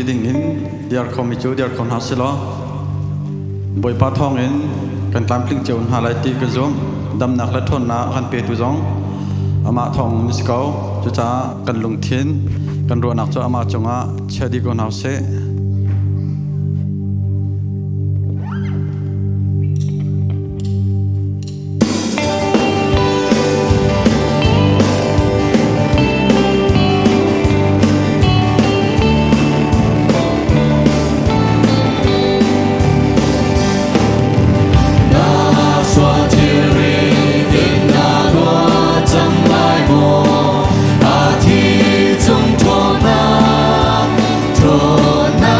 ding in diar khomi chu diar khon hasilo boi pa thong in kan tlam kling chun halai ti ka zum dam nak la thon na kan pe tu zong ama thong miskau chu cha kan lung thin kan ro nak chu ama chunga chedi ko naw se那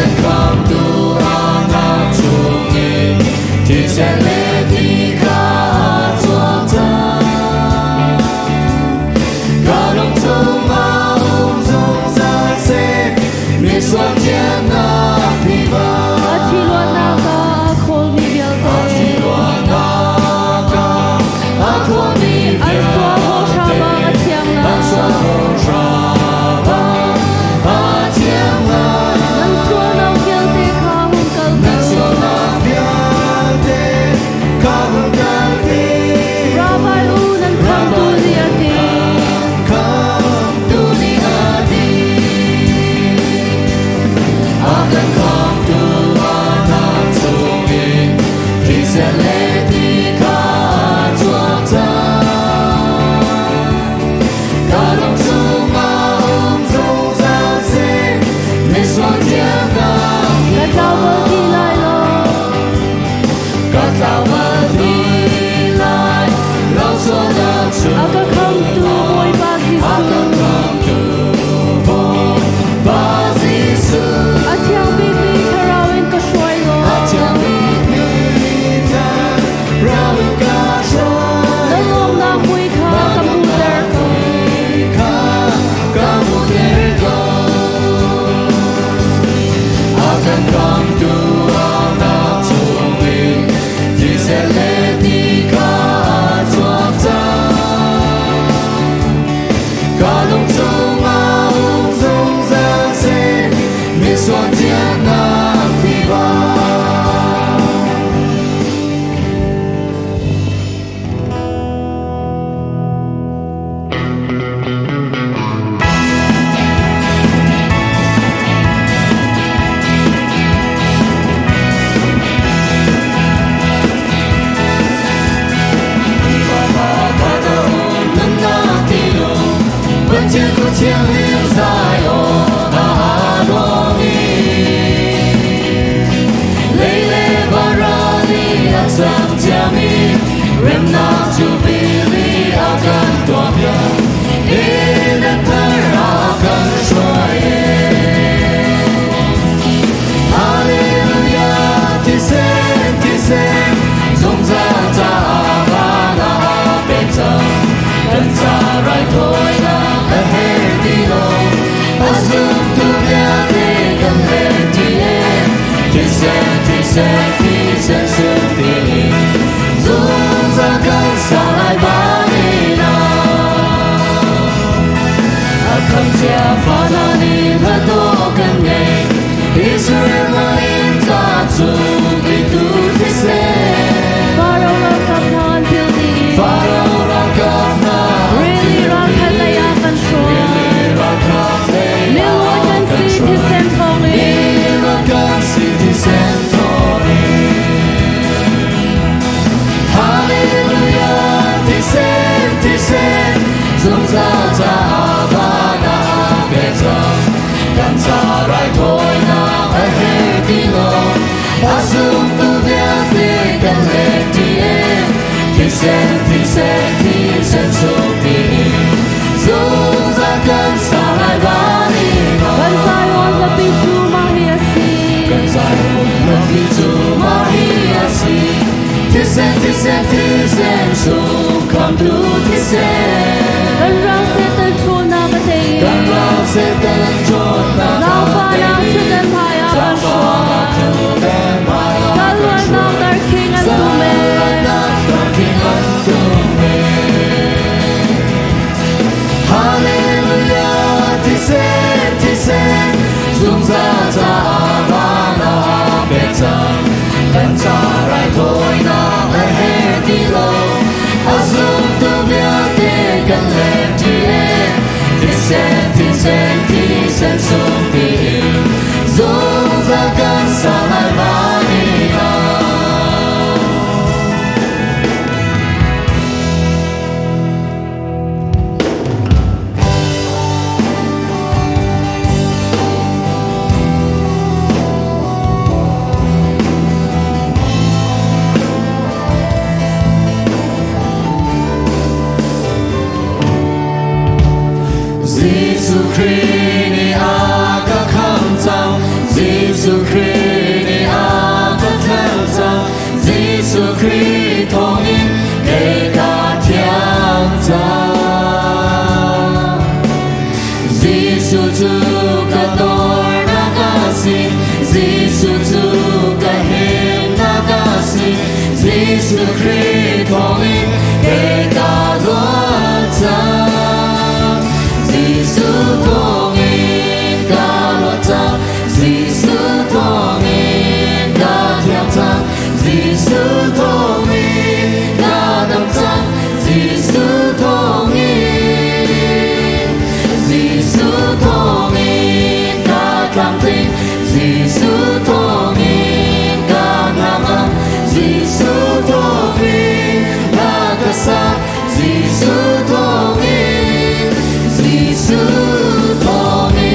Hãy subscribe cho kênh Ghiền Mì Gõ để không bỏ lỡ những video hấp dẫn. Giêsu Christ ni a có theo cha Giêsu Christ thong in kể cả thiên cha Giêsu tu cả đôi na ca si Giêsu tu cả hiền na ca si Giêsu Christ thong in kể cả đôi cha Giêsu thong in cả đôi cha Giêsu thong in cả thiên cha Giêsu thong in cả đấng cha Giêsu thong in Giêsu thong in cả cảm tình Giêsu thong in cả năng âm Giêsu thong in cả cả sa Giêsu thong in Giêsu thong in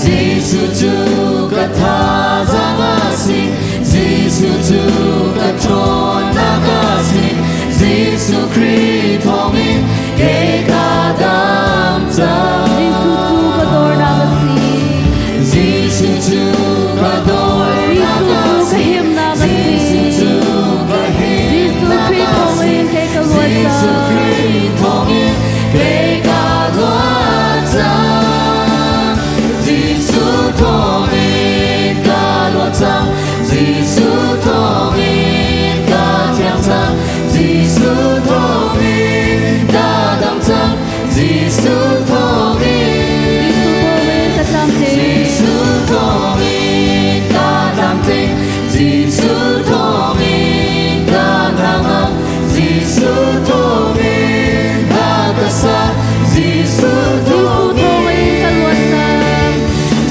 Giêsu tu cả tha ra nga si Giêsu tu cả tròn na nga si Giêsu Christ thong in kể cả đam cha Giêsu tu cả đôi na nga si Giêsu tu cả đôi na nga si hiểm na nga si Giêsu tu cả hiểm na nga si Giêsu Christ thong in kể cả lối Giêsu Christ thong in kể cả lối cha Giêsu thong in cả lối cha Giêsu thong in cả thiên cha Giêsu thong in cả đấng cha Giêsu thong in cả tam thế Giêsu thong in cả tam thế Giêsu thong in cả năng âm Giêsu thong in cả cả sa Giêsu thong in cả lối sa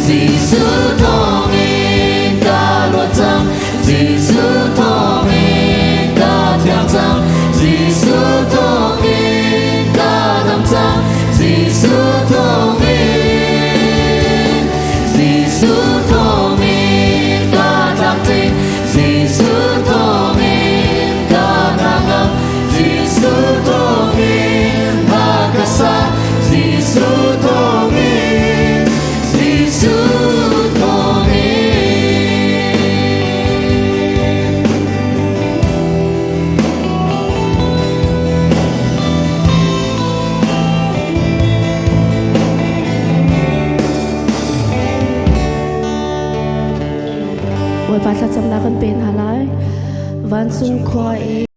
Giêsu thong in cả lối cha Giêsu thong in cả thiên cha Giêsu thong in cả đấng cha Giêsu thong in Giêsu thong in cả tam thế Giêsu thong in cả năng âm Giêsu thong in cả cả sa Giêsu thong in Giêsu thong in Ôi bà sa chăm na con bên hà lái Van sung khoai